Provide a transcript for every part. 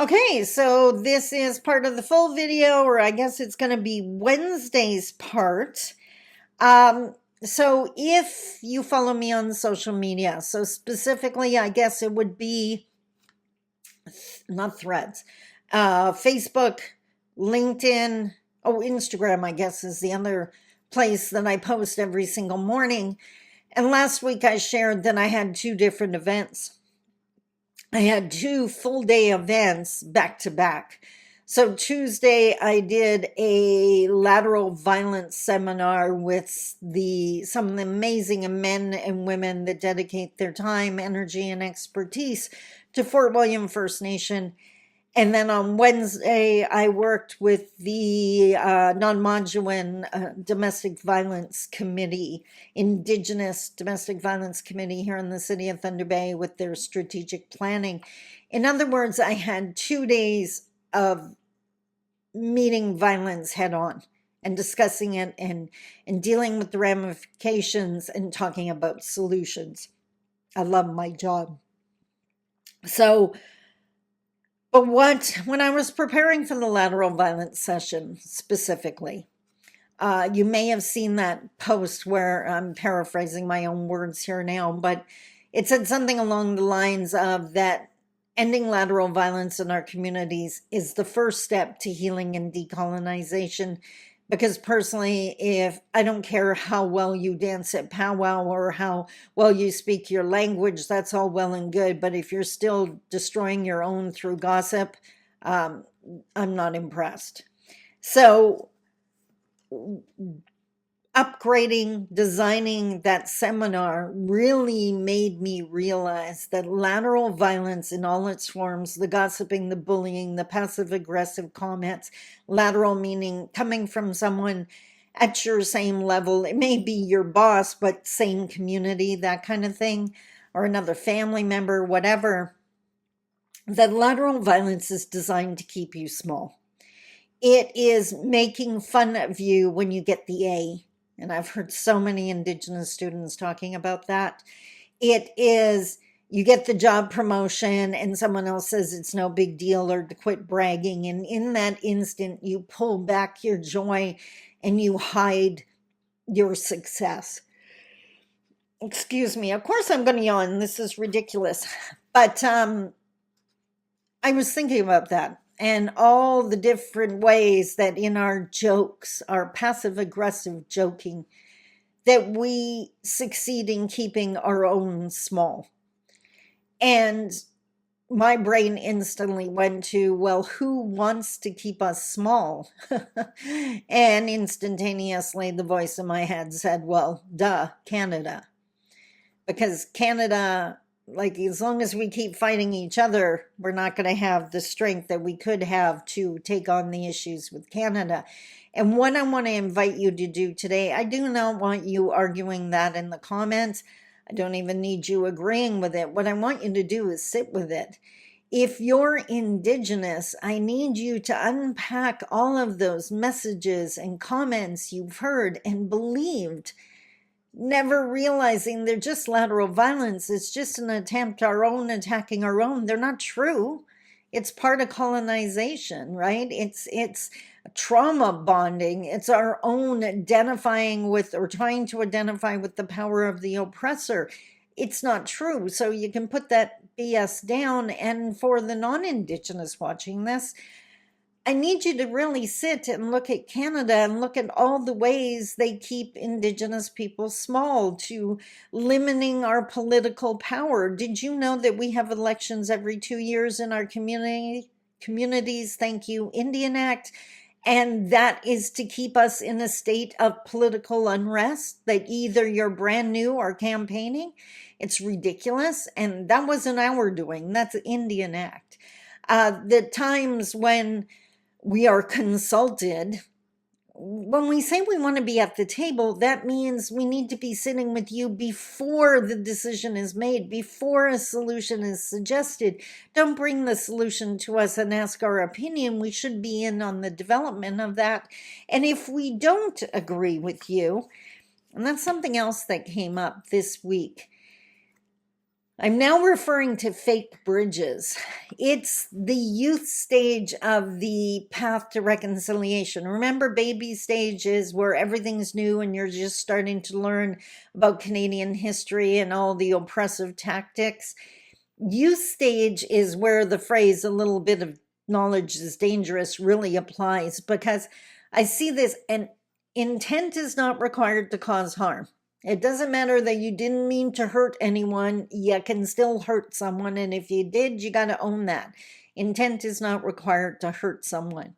Okay, so this is part of the full video, or I guess it's going to be Wednesday's part. So if you follow me on social media, so specifically, I guess it would be not Threads, Facebook, LinkedIn, oh, Instagram, I guess is the other place that I post every single morning. And last week I shared that I had two different events. I had two full day events back to back. So Tuesday I did a lateral violence seminar with some of the amazing men and women that dedicate their time, energy, and expertise to Fort William First Nation. And then on Wednesday, I worked with the non-Moduan Domestic Violence Committee, Indigenous Domestic Violence Committee here in the city of Thunder Bay with their strategic planning. In other words, I had 2 days of meeting violence head on and discussing it and dealing with the ramifications and talking about solutions. I love my job. So, but when I was preparing for the lateral violence session specifically, you may have seen that post where I'm paraphrasing my own words here now, but it said something along the lines of that ending lateral violence in our communities is the first step to healing and decolonization. Because personally, if I don't care how well you dance at powwow or how well you speak your language, that's all well and good. But if you're still destroying your own through gossip, I'm not impressed. So upgrading, designing that seminar really made me realize that lateral violence in all its forms, the gossiping, the bullying, the passive aggressive comments, lateral meaning coming from someone at your same level, it may be your boss, but same community, that kind of thing, or another family member, whatever, that lateral violence is designed to keep you small. It is making fun of you when you get the A. And I've heard so many Indigenous students talking about that. It is, you get the job promotion and someone else says it's no big deal or to quit bragging. And in that instant, you pull back your joy and you hide your success. Excuse me. Of course I'm going to yawn. This is ridiculous. But I was thinking about that. And all the different ways that in our jokes, our passive aggressive joking, that we succeed in keeping our own small. And my brain instantly went to, well, who wants to keep us small? And instantaneously, the voice in my head said, well, duh, Canada. Because Canada, like, as long as we keep fighting each other, we're not going to have the strength that we could have to take on the issues with Canada. And what I want to invite you to do today, I do not want you arguing that in the comments. I don't even need you agreeing with it. What I want you to do is sit with it. If you're Indigenous, I need you to unpack all of those messages and comments you've heard and believed, never realizing they're just lateral violence. It's just an attempt, our own attacking our own. They're not true. It's part of colonization, right? It's trauma bonding. It's our own identifying with or trying to identify with the power of the oppressor. It's not true. So you can put that BS down. And for the non-Indigenous watching this, I need you to really sit and look at Canada and look at all the ways they keep Indigenous people small, to limiting our political power. Did you know that we have elections every 2 years in our communities? Thank you, Indian Act. And that is to keep us in a state of political unrest, that either you're brand new or campaigning. It's ridiculous. And that wasn't our doing. That's the Indian Act. The times when we are consulted, when we say we want to be at the table, that means we need to be sitting with you before the decision is made, before a solution is suggested. Don't bring the solution to us and ask our opinion. We should be in on the development of that. And if we don't agree with you, and that's something else that came up this week, I'm now referring to fake bridges. It's the youth stage of the path to reconciliation. Remember, baby stage is where everything's new and you're just starting to learn about Canadian history and all the oppressive tactics. Youth stage is where the phrase "a little bit of knowledge is dangerous" really applies, because I see this, and intent is not required to cause harm. It doesn't matter that you didn't mean to hurt anyone, you can still hurt someone. And if you did, you got to own that. Intent is not required to hurt someone.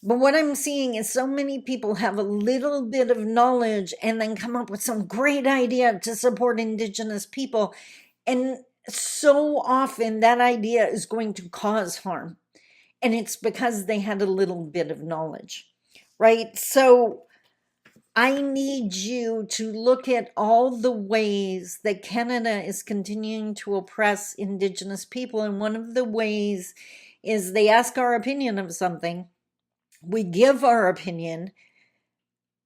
But what I'm seeing is so many people have a little bit of knowledge and then come up with some great idea to support Indigenous people. And so often that idea is going to cause harm. And it's because they had a little bit of knowledge, right? So I need you to look at all the ways that Canada is continuing to oppress Indigenous people. And one of the ways is they ask our opinion of something. We give our opinion.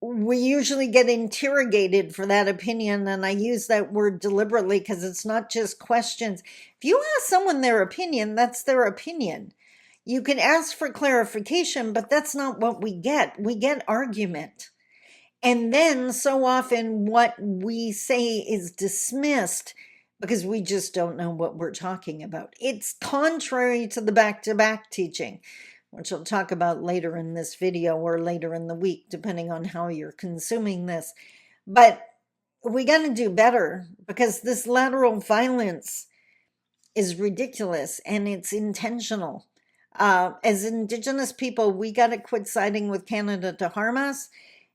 We usually get interrogated for that opinion. And I use that word deliberately because it's not just questions. If you ask someone their opinion, that's their opinion. You can ask for clarification, but that's not what we get. We get argument. And then so often what we say is dismissed because we just don't know what we're talking about. It's contrary to the back-to-back teaching, which I'll talk about later in this video or later in the week, depending on how you're consuming this. But we got to do better, because this lateral violence is ridiculous and it's intentional. As Indigenous people, we got to quit siding with Canada to harm us.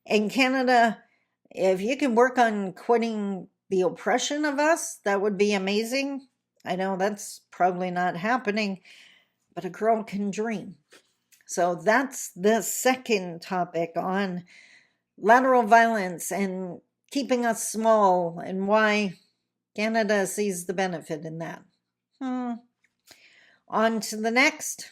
And Canada, if you can work on quitting the oppression of us, that would be amazing. I know that's probably not happening, but a girl can dream. So that's the second topic on lateral violence and keeping us small, and why Canada sees the benefit in that. On to the next.